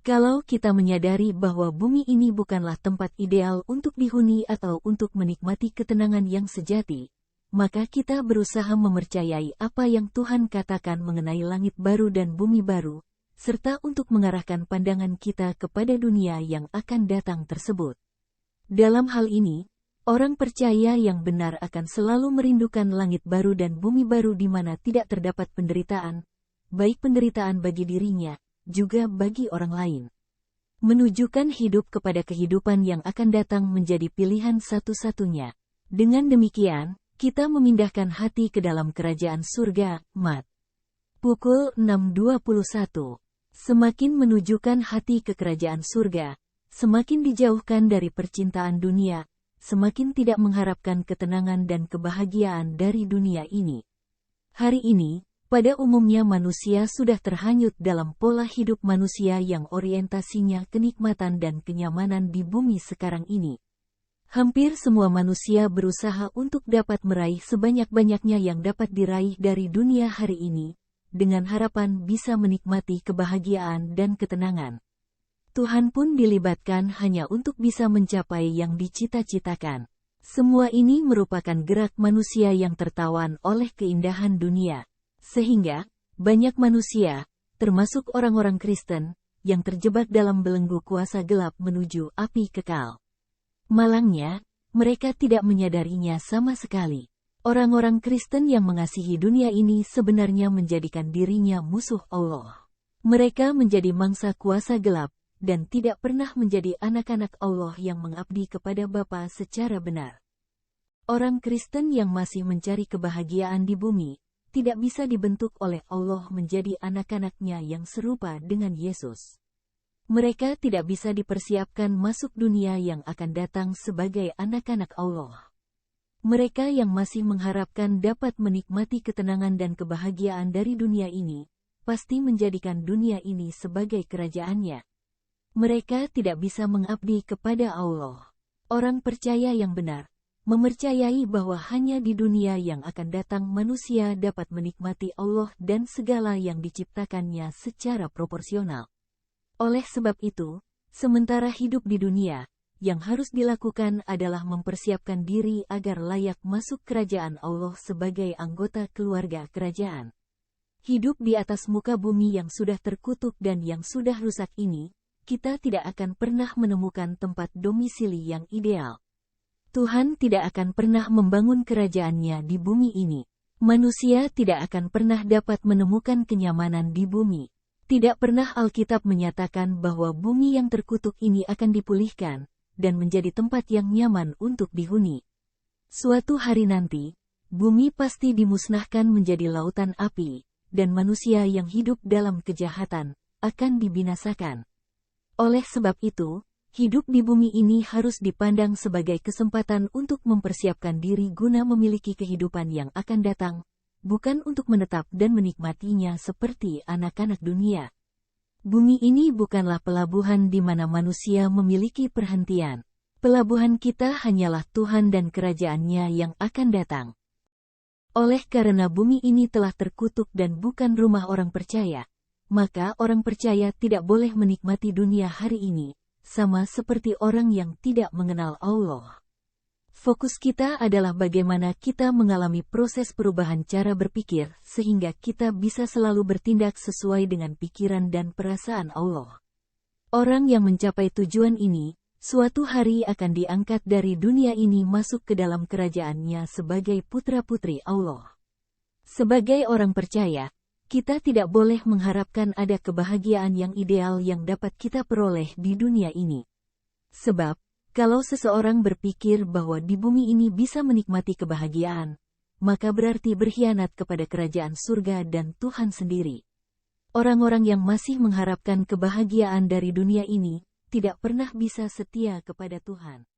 Kalau kita menyadari bahwa bumi ini bukanlah tempat ideal untuk dihuni atau untuk menikmati ketenangan yang sejati, maka kita berusaha mempercayai apa yang Tuhan katakan mengenai langit baru dan bumi baru, serta untuk mengarahkan pandangan kita kepada dunia yang akan datang tersebut. Dalam hal ini, orang percaya yang benar akan selalu merindukan langit baru dan bumi baru di mana tidak terdapat penderitaan, baik penderitaan bagi dirinya, juga bagi orang lain. Menunjukkan hidup kepada kehidupan yang akan datang menjadi pilihan satu-satunya. Dengan demikian, kita memindahkan hati ke dalam kerajaan surga. Mat. Pukul 6.21. Semakin menunjukkan hati ke kerajaan surga, semakin dijauhkan dari percintaan dunia, semakin tidak mengharapkan ketenangan dan kebahagiaan dari dunia ini. Hari ini, pada umumnya manusia sudah terhanyut dalam pola hidup manusia yang orientasinya kenikmatan dan kenyamanan di bumi sekarang ini. Hampir semua manusia berusaha untuk dapat meraih sebanyak-banyaknya yang dapat diraih dari dunia hari ini, dengan harapan bisa menikmati kebahagiaan dan ketenangan. Tuhan pun dilibatkan hanya untuk bisa mencapai yang dicita-citakan. Semua ini merupakan gerak manusia yang tertawan oleh keindahan dunia. Sehingga, banyak manusia, termasuk orang-orang Kristen, yang terjebak dalam belenggu kuasa gelap menuju api kekal. Malangnya, mereka tidak menyadarinya sama sekali. Orang-orang Kristen yang mengasihi dunia ini sebenarnya menjadikan dirinya musuh Allah. Mereka menjadi mangsa kuasa gelap, dan tidak pernah menjadi anak-anak Allah yang mengabdi kepada Bapa secara benar. Orang Kristen yang masih mencari kebahagiaan di bumi, tidak bisa dibentuk oleh Allah menjadi anak-anaknya yang serupa dengan Yesus. Mereka tidak bisa dipersiapkan masuk dunia yang akan datang sebagai anak-anak Allah. Mereka yang masih mengharapkan dapat menikmati ketenangan dan kebahagiaan dari dunia ini, pasti menjadikan dunia ini sebagai kerajaannya. Mereka tidak bisa mengabdi kepada Allah. Orang percaya yang benar mempercayai bahwa hanya di dunia yang akan datang manusia dapat menikmati Allah dan segala yang diciptakannya secara proporsional. Oleh sebab itu, sementara hidup di dunia, yang harus dilakukan adalah mempersiapkan diri agar layak masuk kerajaan Allah sebagai anggota keluarga kerajaan. Hidup di atas muka bumi yang sudah terkutuk dan yang sudah rusak ini, kita tidak akan pernah menemukan tempat domisili yang ideal. Tuhan tidak akan pernah membangun kerajaannya di bumi ini. Manusia tidak akan pernah dapat menemukan kenyamanan di bumi. Tidak pernah Alkitab menyatakan bahwa bumi yang terkutuk ini akan dipulihkan, dan menjadi tempat yang nyaman untuk dihuni. Suatu hari nanti, bumi pasti dimusnahkan menjadi lautan api, dan manusia yang hidup dalam kejahatan akan dibinasakan. Oleh sebab itu, hidup di bumi ini harus dipandang sebagai kesempatan untuk mempersiapkan diri guna memiliki kehidupan yang akan datang, bukan untuk menetap dan menikmatinya seperti anak-anak dunia. Bumi ini bukanlah pelabuhan di mana manusia memiliki perhentian. Pelabuhan kita hanyalah Tuhan dan kerajaannya yang akan datang. Oleh karena bumi ini telah terkutuk dan bukan rumah orang percaya, maka orang percaya tidak boleh menikmati dunia hari ini, sama seperti orang yang tidak mengenal Allah. Fokus kita adalah bagaimana kita mengalami proses perubahan cara berpikir sehingga kita bisa selalu bertindak sesuai dengan pikiran dan perasaan Allah. Orang yang mencapai tujuan ini, suatu hari akan diangkat dari dunia ini masuk ke dalam kerajaannya sebagai putra-putri Allah. Sebagai orang percaya, kita tidak boleh mengharapkan ada kebahagiaan yang ideal yang dapat kita peroleh di dunia ini. Sebab, kalau seseorang berpikir bahwa di bumi ini bisa menikmati kebahagiaan, maka berarti berkhianat kepada kerajaan surga dan Tuhan sendiri. Orang-orang yang masih mengharapkan kebahagiaan dari dunia ini, tidak pernah bisa setia kepada Tuhan.